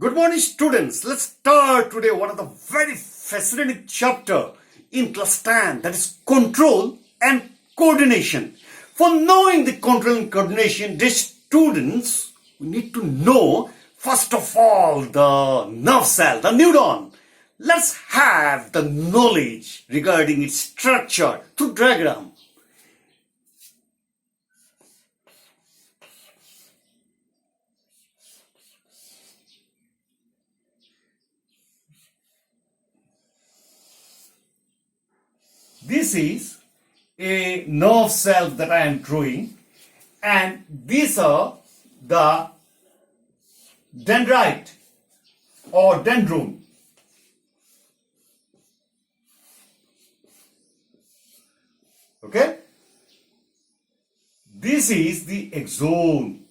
Good morning, students. Let's start today one of the very fascinating chapter in class 10, that is control and coordination. For knowing the control and coordination, dear students, we need to know first of all the nerve cell, the neuron. Let's have the knowledge regarding its structure through diagram. This is a nerve cell that I am drawing, and these are the dendrite or dendron. Okay? This is the axon.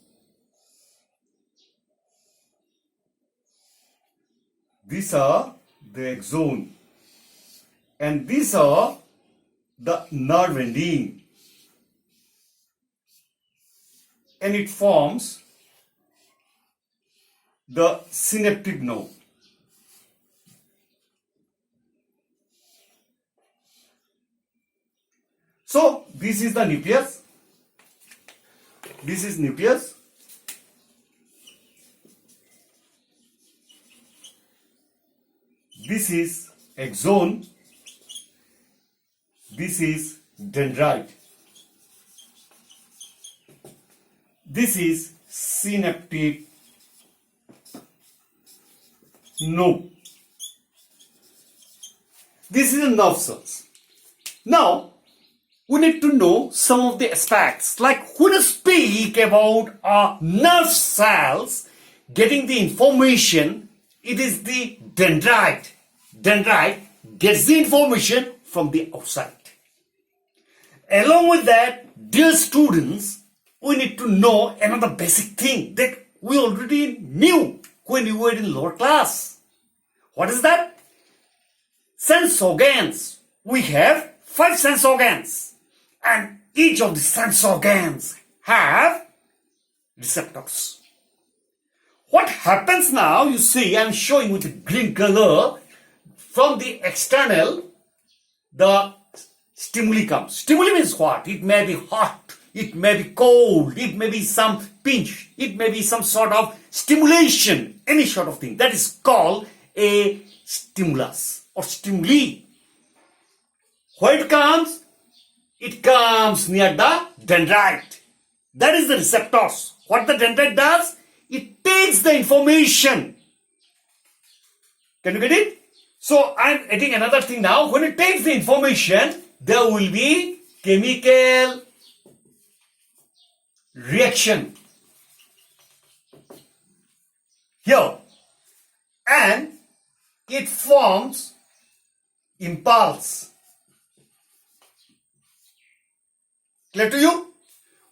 These are the axon. And these are the nerve ending, and it forms the synaptic node. So this is the nucleus. This is nucleus. This is axon. This is dendrite. This is synaptic node. This is the nerve cells. Now, we need to know some of the aspects. Like when we speak about nerve cells getting the information, it is the dendrite. Dendrite gets the information from the outside. Along with that, dear students, we need to know another basic thing that we already knew when we were in lower class. What is that? Sense organs. We have 5 sense organs, and each of the sense organs have receptors. What happens now, you see, I am showing with a green color. From the external, the stimuli comes. Stimuli means what? It may be hot, it may be cold, it may be some pinch, it may be some sort of stimulation, any sort of thing. That is called a stimulus or stimuli. Where it comes? It comes near the dendrite. That is the receptors. What the dendrite does? It takes the information. Can you get it? So I am adding another thing now. When it takes the information, there will be chemical reaction here, and it forms impulse. Clear to you?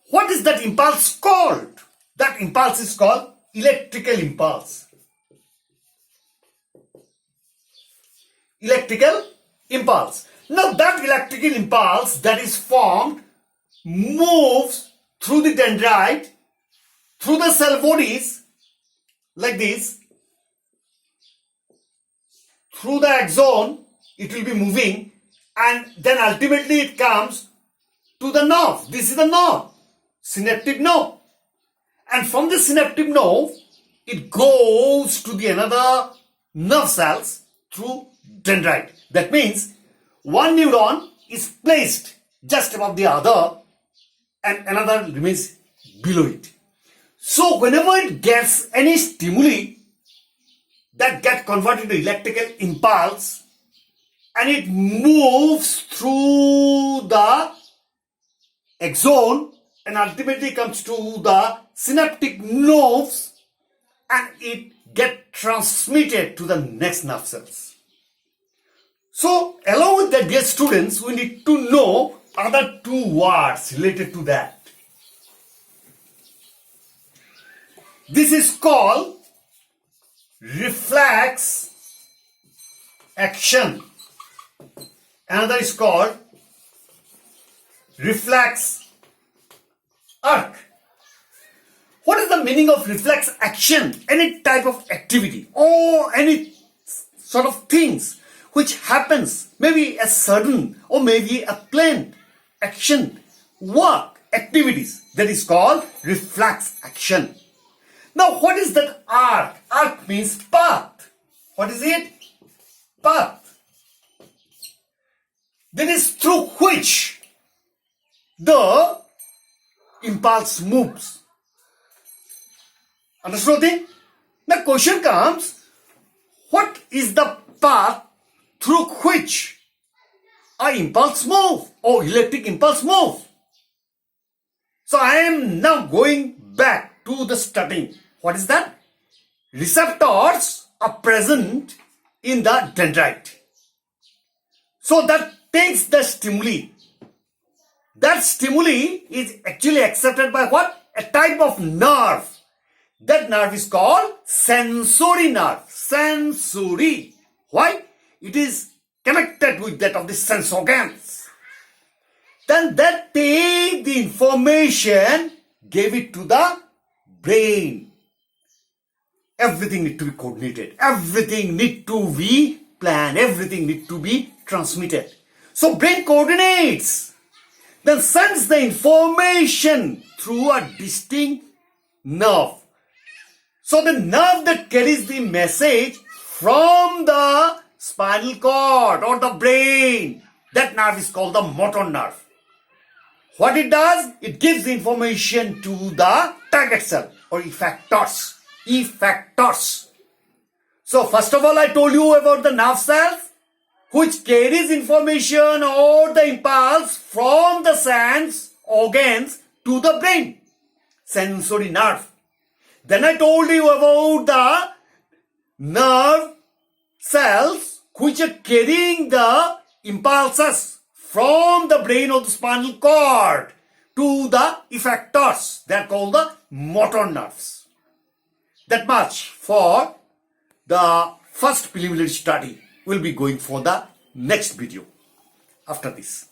What is that impulse called? That impulse is called electrical impulse. Electrical impulse. Now that electrical impulse that is formed moves through the dendrite, through the cell bodies like this, through the axon, it will be moving, and then ultimately it comes to the nerve. This is the nerve, synaptic nerve. And from the synaptic nerve, it goes to the another nerve cells through dendrite. That means one neuron is placed just above the other and another remains below it. So whenever it gets any stimuli, that gets converted to electrical impulse, and it moves through the axon and ultimately comes to the synaptic nerves, and it gets transmitted to the next nerve cells. So, along with that, dear students, we need to know other 2 words related to that. This is called reflex action. Another is called reflex arc. What is the meaning of reflex action? Any type of activity or any sort of things which happens, maybe a sudden or maybe a planned action, work, activities, that is called reflex action. Now, what is that arc? Arc means path. What is it? Path. That is through which the impulse moves. Understood thing? The question comes, what is the path through which a impulse move or electric impulse move? So I am now going back to the starting. What is that? Receptors are present in the dendrite. So that takes the stimuli. That stimuli is actually accepted by what? A type of nerve. That nerve is called sensory nerve. Sensory. Why? It is connected with that of the sense organs. Then that take the information, gave it to the brain. Everything need to be coordinated. Everything need to be planned. Everything need to be transmitted. So brain coordinates. Then sends the information through a distinct nerve. So the nerve that carries the message from the spinal cord or the brain, that nerve is called the motor nerve. What it does? It gives the information to the target cell or effectors. Effectors. So first of all, I told you about the nerve cells which carries information or the impulse from the sense organs to the brain. Sensory nerve. Then I told you about the nerve cells which are carrying the impulses from the brain or the spinal cord to the effectors. They are called the motor nerves. That much for the first preliminary study. We'll be going for the next video after this.